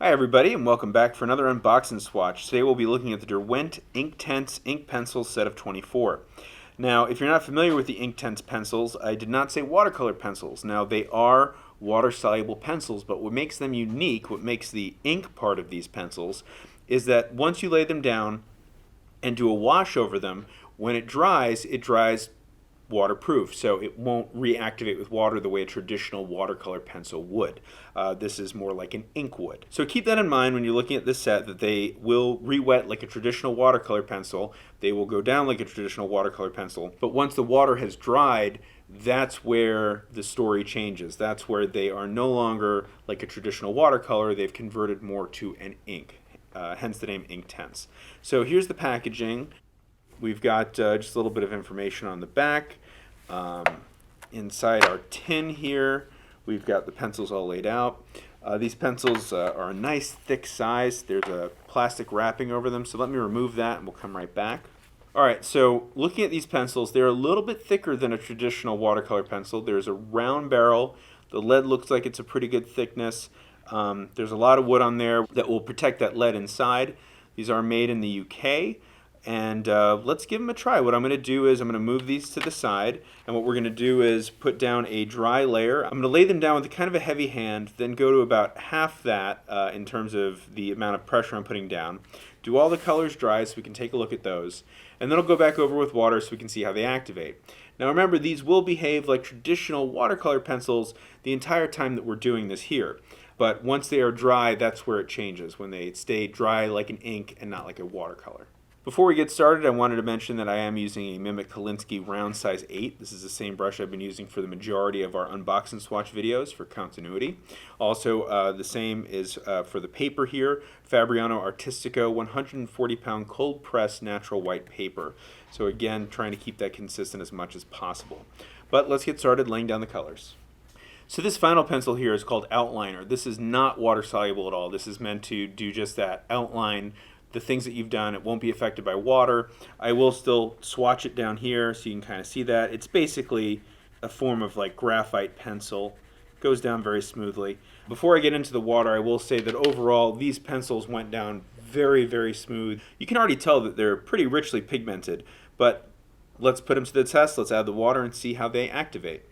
Hi everybody, and welcome back for another unboxing swatch. Today we'll be looking at the Derwent Inktense Ink Pencils set of 24. Now, if you're not familiar with the Inktense pencils, I did not say watercolor pencils. Now, they are water-soluble pencils, but what makes them unique, what makes the ink part of these pencils, is that once you lay them down and do a wash over them, when it dries waterproof, so it won't reactivate with water the way a traditional watercolor pencil would. This is more like an ink would. So keep that in mind when you're looking at this set, that they will re-wet like a traditional watercolor pencil. They will go down like a traditional watercolor pencil. But once the water has dried, that's where the story changes. That's where they are no longer like a traditional watercolor. They've converted more to an ink, hence the name Inktense. So here's the packaging. We've got just a little bit of information on the back. Inside our tin here, we've got the pencils all laid out. These pencils are a nice thick size. There's a plastic wrapping over them, so let me remove that and we'll come right back. Alright, so looking at these pencils, they're a little bit thicker than a traditional watercolor pencil. There's a round barrel. The lead looks like it's a pretty good thickness. There's a lot of wood on there that will protect that lead inside. These are made in the UK. And let's give them a try. What I'm going to do is I'm going to move these to the side, and what we're going to do is put down a dry layer. I'm going to lay them down with kind of a heavy hand, then go to about half that in terms of the amount of pressure I'm putting down. Do all the colors dry so we can take a look at those, and then I'll go back over with water so we can see how they activate. Now remember, these will behave like traditional watercolor pencils the entire time that we're doing this here. But once they are dry, that's where it changes, when they stay dry like an ink and not like a watercolor. Before we get started, I wanted to mention that I am using a Mimic Kolinsky round size 8. This is the same brush I've been using for the majority of our unboxing swatch videos for continuity. Also, the same is for the paper here, Fabriano Artistico 140-pound cold press natural white paper. So again, trying to keep that consistent as much as possible. But let's get started laying down the colors. So this final pencil here is called Outliner. This is not water soluble at all. This is meant to do just that, outline the things that you've done. It won't be affected by water. I will still swatch it down here so you can kind of see that. It's basically a form of like graphite pencil. It goes down very smoothly. Before I get into the water, I will say that overall these pencils went down very, very smooth. You can already tell that they're pretty richly pigmented, but let's put them to the test. Let's add the water and see how they activate.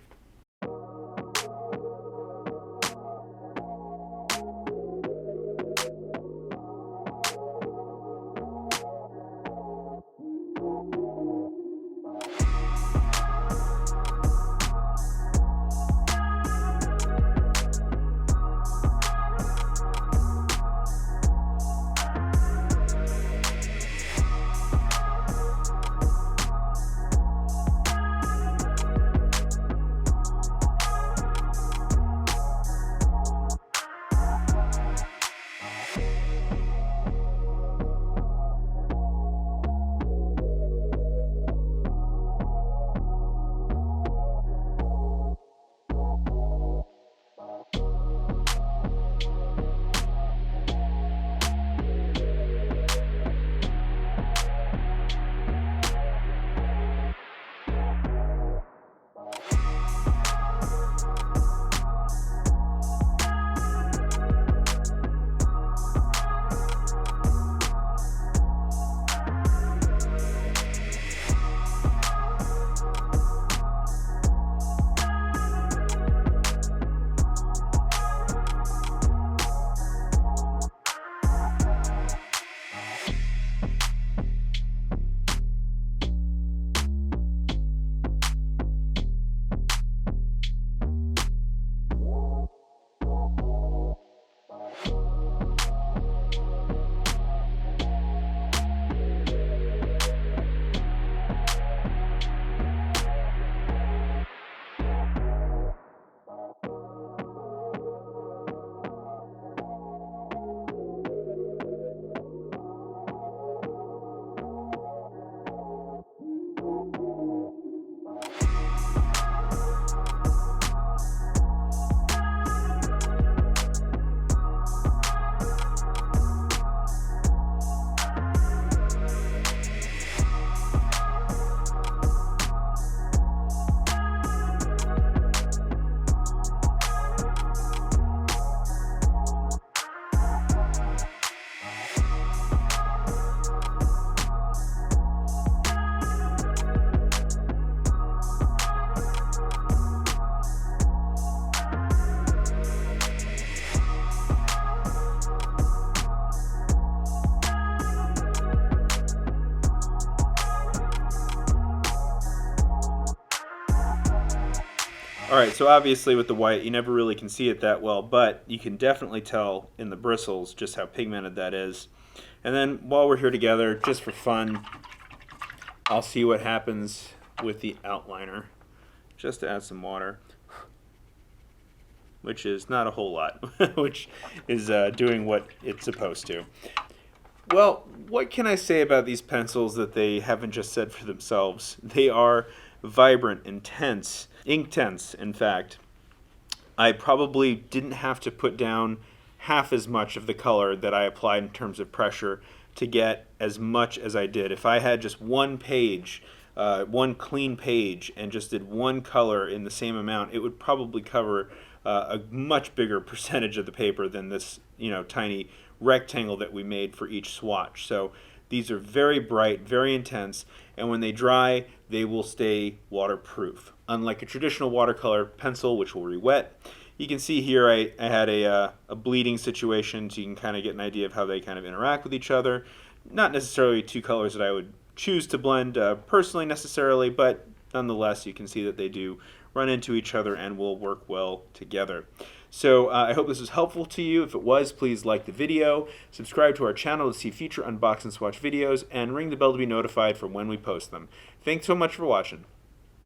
Alright, so obviously with the white, you never really can see it that well, but you can definitely tell in the bristles just how pigmented that is. And then while we're here together, just for fun, I'll see what happens with the outliner, just to add some water, which is not a whole lot, which is doing what it's supposed to. Well, what can I say about these pencils that they haven't just said for themselves? They are vibrant, intense, Inktense, in fact. I probably didn't have to put down half as much of the color that I applied in terms of pressure to get as much as I did. If I had just one page, one clean page, and just did one color in the same amount, it would probably cover a much bigger percentage of the paper than this, tiny rectangle that we made for each swatch. So these are very bright, very intense, and when they dry, they will stay waterproof. Unlike a traditional watercolor pencil, which will re-wet, you can see here I had a bleeding situation, so you can kind of get an idea of how they kind of interact with each other. Not necessarily two colors that I would choose to blend personally necessarily, but nonetheless you can see that they do run into each other and will work well together. So I hope this was helpful to you. If it was, please like the video, subscribe to our channel to see future unbox and swatch videos, and ring the bell to be notified from when we post them. Thanks so much for watching.